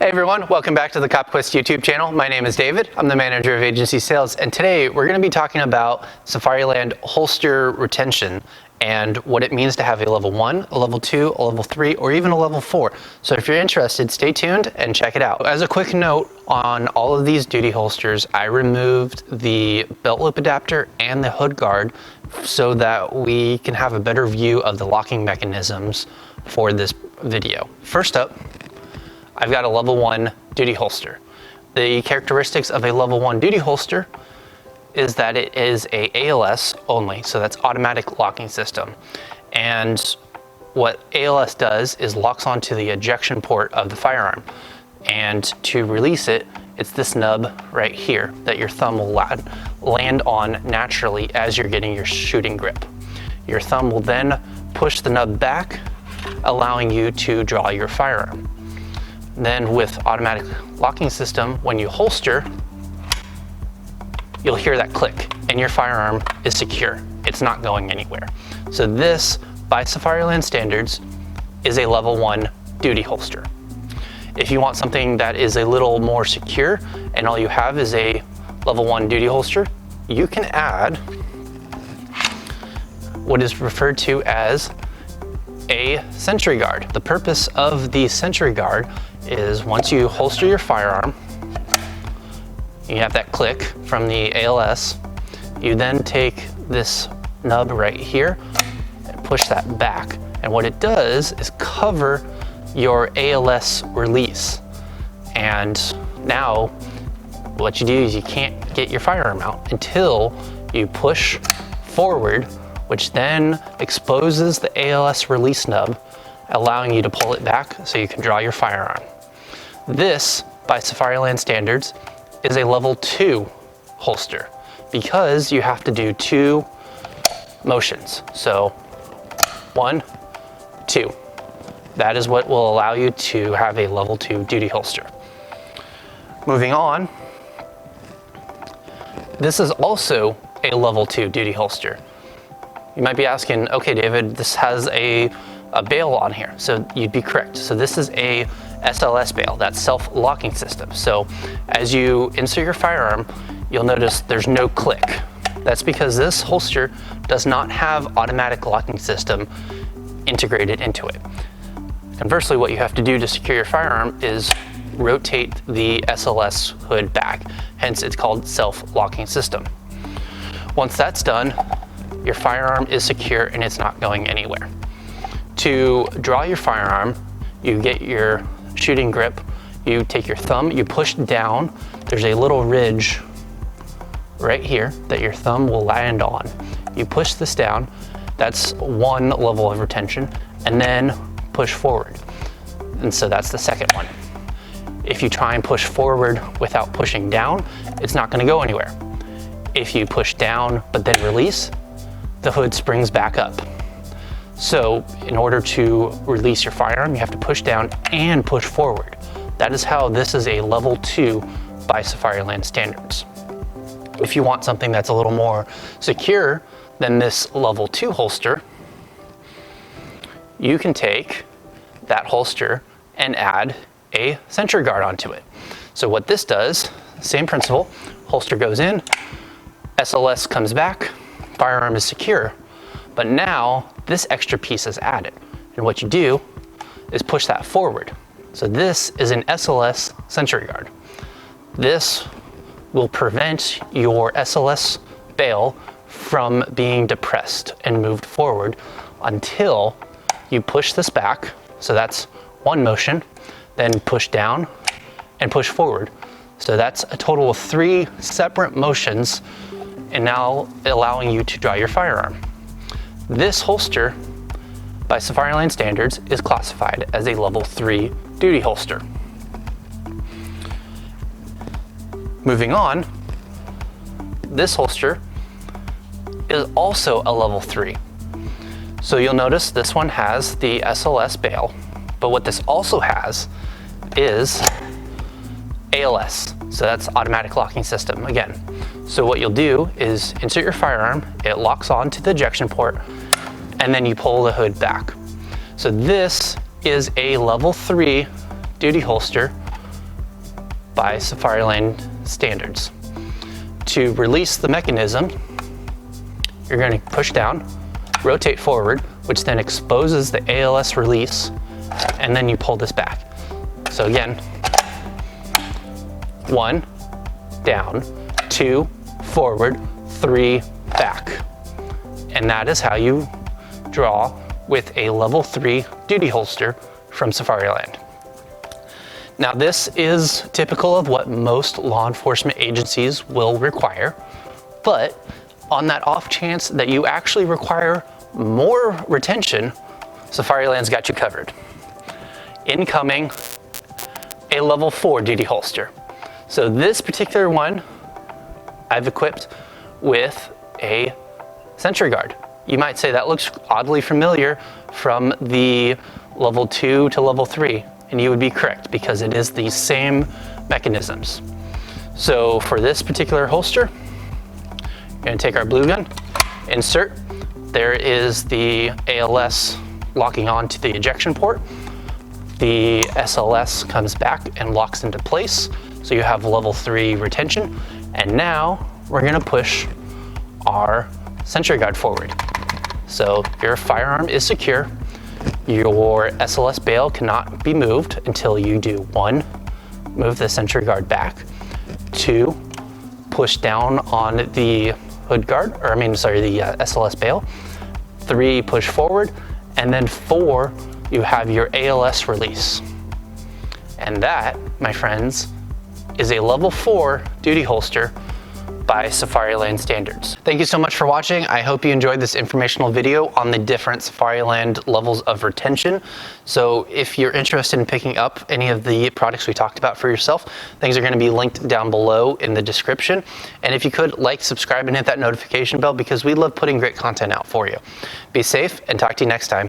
Hey everyone, welcome back to the CopQuest YouTube channel. My name is David. I'm the manager of agency sales, and today we're going to be talking about Safariland holster retention and what it means to have a level 1, a level 2, a level 3, or even a level 4. So if you're interested, stay tuned and check it out. As a quick note on all of these duty holsters, I removed the belt loop adapter and the hood guard so that we can have a better view of the locking mechanisms for this video. First up, I've got a level 1 duty holster. The characteristics of a level 1 duty holster is that it is a ALS only, so that's automatic locking system. And what ALS does is locks onto the ejection port of the firearm. And to release it, it's this nub right here that your thumb will land on naturally as you're getting your shooting grip. Your thumb will then push the nub back, allowing you to draw your firearm. Then with automatic locking system, when you holster, you'll hear that click and your firearm is secure. It's not going anywhere. So this, by Safariland standards, is a level 1 duty holster. If you want something that is a little more secure and all you have is a level 1 duty holster, you can add what is referred to as a Sentry guard. The purpose of the Sentry guard is once you holster your firearm, you have that click from the ALS, you then take this nub right here and push that back. And what it does is cover your ALS release. And now what you do is you can't get your firearm out until you push forward, which then exposes the ALS release nub, allowing you to pull it back so you can draw your firearm. This, by Safariland standards, is a level 2 holster because you have to do 2 motions. So 1, 2. That is what will allow you to have a level 2 duty holster. Moving on, this is also a level 2 duty holster. You might be asking, okay, David, this has a bail on here. So you'd be correct. So this is a SLS bail, that's self-locking system. So as you insert your firearm, you'll notice there's no click. That's because this holster does not have automatic locking system integrated into it. Conversely, what you have to do to secure your firearm is rotate the SLS hood back. Hence, it's called self-locking system. Once that's done, your firearm is secure and it's not going anywhere. To draw your firearm, you get your shooting grip, you take your thumb, you push down, there's a little ridge right here that your thumb will land on. You push this down, that's one level of retention, and then push forward. And so that's the second one. If you try and push forward without pushing down, it's not going to go anywhere. If you push down but then release, the hood springs back up. So in order to release your firearm, you have to push down and push forward. That is how this is a level 2 by Safariland standards. If you want something that's a little more secure than this level 2 holster, you can take that holster and add a Sentry guard onto it. So what this does, same principle, holster goes in, SLS comes back, firearm is secure, but now this extra piece is added. And what you do is push that forward. So this is an SLS Sentry guard. This will prevent your SLS bail from being depressed and moved forward until you push this back. So that's one motion, then push down and push forward. So that's a total of 3 separate motions, and now allowing you to draw your firearm. This holster, by Safariland standards, is classified as a level 3 duty holster. Moving on, this holster is also a level 3. So you'll notice this one has the SLS bail, but what this also has is ALS. So that's automatic locking system again. So what you'll do is insert your firearm, it locks on to the ejection port, and then you pull the hood back. So this is a level 3 duty holster by Safariland standards. To release the mechanism, you're going to push down, rotate forward, which then exposes the ALS release, and then you pull this back. So again, 1, down, 2, forward, 3, back. And that is how you draw with a level 3 duty holster from Safariland. Now this is typical of what most law enforcement agencies will require, but on that off chance that you actually require more retention, Safariland's got you covered. Incoming, a level 4 duty holster. So this particular one I've equipped with a Sentry guard. You might say that looks oddly familiar from the level 2 to level 3, and you would be correct because it is the same mechanisms. So for this particular holster, we're going to take our blue gun, insert. There is the ALS locking on to the ejection port. The SLS comes back and locks into place. So you have level 3 retention. And now we're going to push our Sentry guard forward. So your firearm is secure. Your SLS bail cannot be moved until you do 1, move the Sentry guard back, 2, push down on the hood guard, or the SLS bail, 3, push forward, and then 4, you have your ALS release. And that, my friends, is a level 4 duty holster by Safariland standards. Thank you so much for watching. I hope you enjoyed this informational video on the different Safariland levels of retention. So if you're interested in picking up any of the products we talked about for yourself, things are going to be linked down below in the description. And if you could, like, subscribe, and hit that notification bell because we love putting great content out for you. Be safe and talk to you next time.